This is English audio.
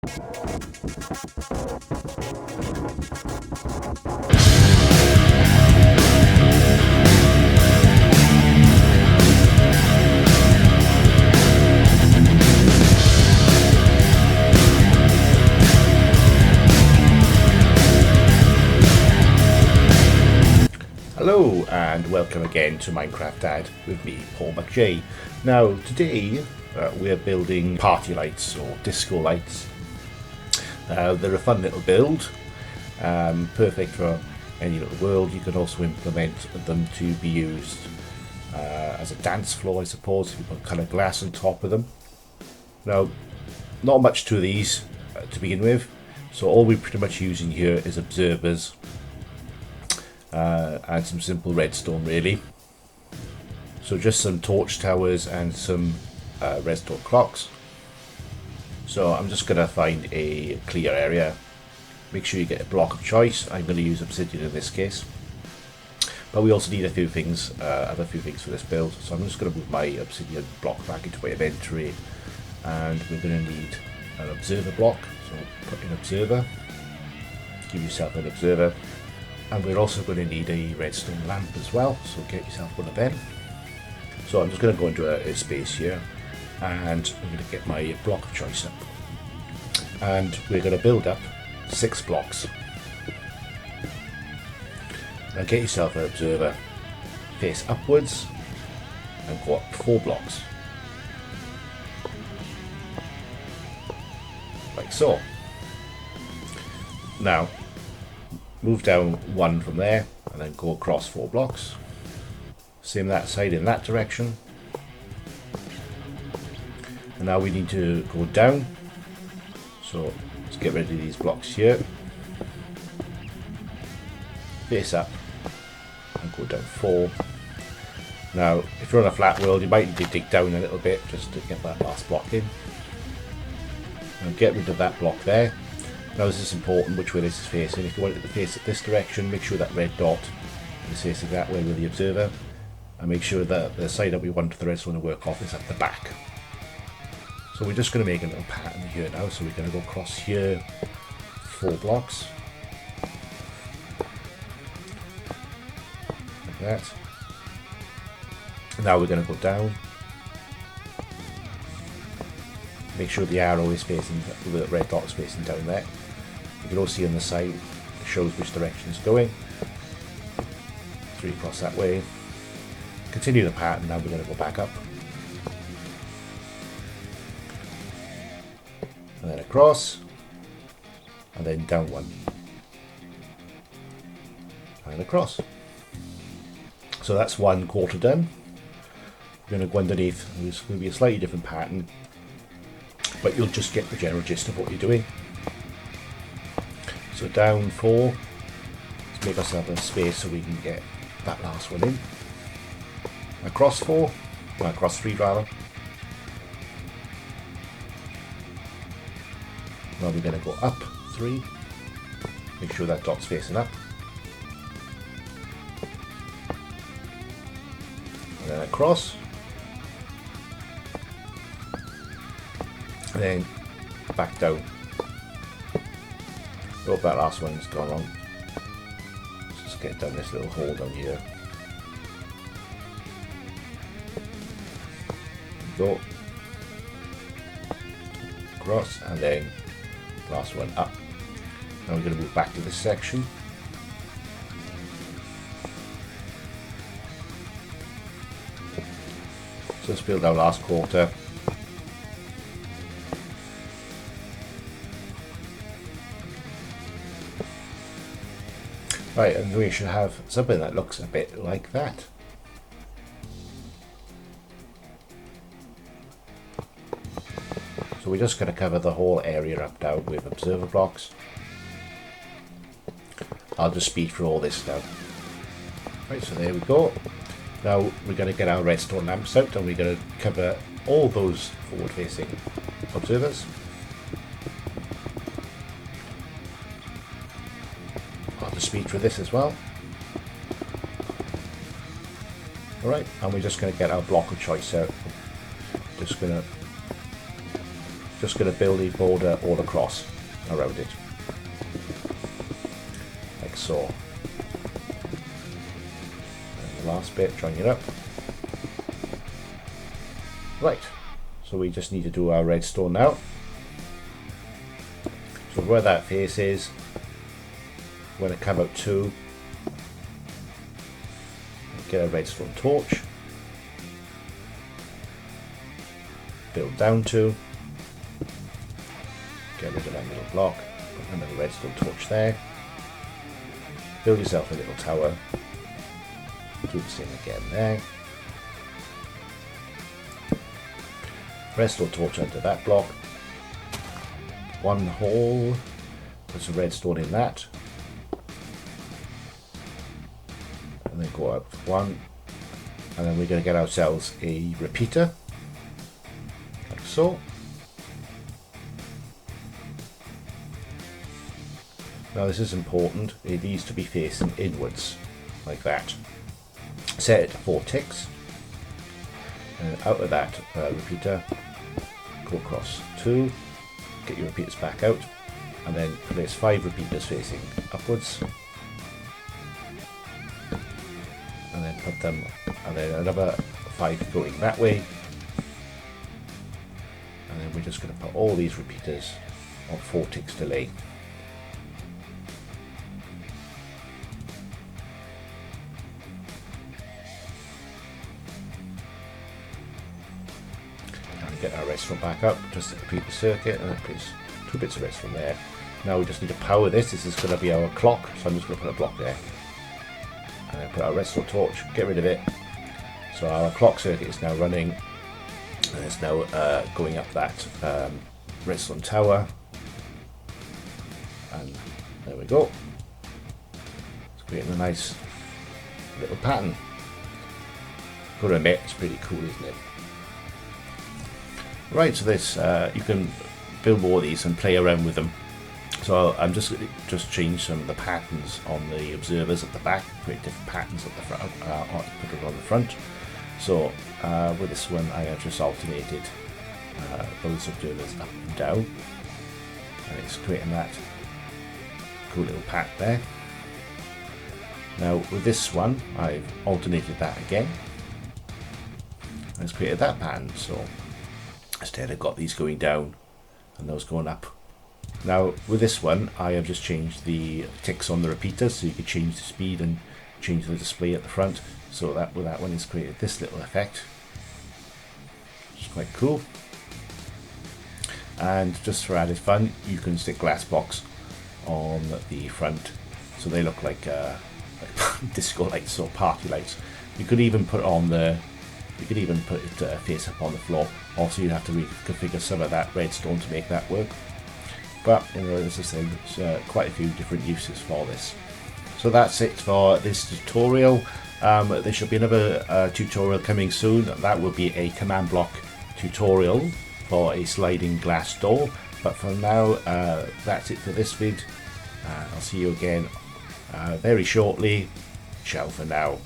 Hello and welcome again to Minecraft Dad with me, Paul McJ. Now today we're building party lights or disco lights. They're a fun little build, perfect for any little world. You can also implement them to be used as a dance floor, I suppose, if you put coloured glass on top of them. Now, not much to these to begin with, so all we're pretty much using here is observers and some simple redstone really. So just some torch towers and some redstone clocks. So I'm just going to find a clear area. Make sure you get a block of choice. I'm going to use obsidian in this case, but we also need a few things, other few things for this build. So I'm just going to move my obsidian block back into my inventory, and we're going to need an observer block. So put in observer, give yourself an observer. And we're also going to need a redstone lamp as well, so get yourself one of them. So I'm just going to go into a space here, and I'm going to get my block of choice up. And we're going to build up 6 blocks. Now get yourself an observer, face upwards, and go up 4 blocks. Like so. Now, move down 1 from there and then go across 4 blocks. Same that side in that direction. And now we need to go down. So let's get rid of these blocks here. Face up and go down 4. Now if you're on a flat world, you might need to dig down a little bit just to get that last block in. And get rid of that block there. Now this is important which way this is facing. If you want it to face it this direction, make sure that red dot is facing that way with the observer, and make sure that the side that we want the redstone to work off is at the back. So we're just going to make a little pattern here now. So we're going to go across here 4 blocks like that. Now we're going to go down. Make sure the arrow is facing, the red dot is facing down there. You can also see on the side, it shows which direction it's going. 3 across that way. Continue the pattern, now we're going to go back up. And then across. And then down 1. And across. So that's 1/4 done. We're going to go underneath. It's going to be a slightly different pattern, but you'll just get the general gist of what you're doing. So down 4, let's make ourselves a space so we can get that last one in. Across 4, well, across 3 rather. Now we're going to go up 3, make sure that dot's facing up. And then across. And then back down. Hope that last one's gone wrong. Let's just get down this little hole down here. Go across, and then last one up. Now we're going to move back to this section. So let's build our last 1/4. Right, and we should have something that looks a bit like that. So we're just going to cover the whole area up now with observer blocks. I'll just speed through all this now. Right, so there we go. Now we're going to get our redstone lamps out, and we're going to cover all those forward facing observers. I'll just speed through this as well. Alright, and we're just going to get our block of choice out. Just just going to build a border all across around it, like so. And the last bit, join it up. Right, so we just need to do our redstone now. So where that face is, we're going to come out 2, get a redstone torch, build down 2, get rid of that middle block, put another redstone torch there, build yourself a little tower, do the same again there, redstone torch under that block, 1 hole, put some redstone in that, and then go up 1, and then we're going to get ourselves a repeater, like so. Now this is important, it needs to be facing inwards, like that. Set it to 4 ticks, and out of that repeater, go across 2, get your repeaters back out, and then place 5 repeaters facing upwards, and then put them, and then another 5 going that way, and then we're just going to put all these repeaters on 4 ticks delay. Get our redstone back up just to complete the circuit, and then place 2 bits of redstone there. Now we just need to power this. This is going to be our clock, so I'm just going to put a block there, and then put our redstone torch, get rid of it. So our clock circuit is now running, and it's now going up that redstone tower, and there we go. It's creating a nice little pattern. Gotta admit, it's pretty cool, isn't it? Right, so this you can build more of these and play around with them. So I'm just change some of the patterns on the observers at the back, create different patterns at the front, put it on the front. So with this one, I have just alternated those observers up and down, and it's creating that cool little pattern there. Now with this one, I've alternated that again. It's created that pattern. So instead I've got these going down and those going up. Now with this one I have just changed the ticks on the repeaters, so you can change the speed and change the display at the front, so that with that one it's created this little effect, which is quite cool. And just for added fun, you can stick glass box on the front so they look like disco lights or party lights. You could even put it on the face up on the floor. Also, you'd have to reconfigure some of that redstone to make that work. But you know, as I said, there's quite a few different uses for this. So that's it for this tutorial. There should be another tutorial coming soon. That will be a command block tutorial for a sliding glass door. But for now, that's it for this vid. I'll see you again very shortly. Ciao for now.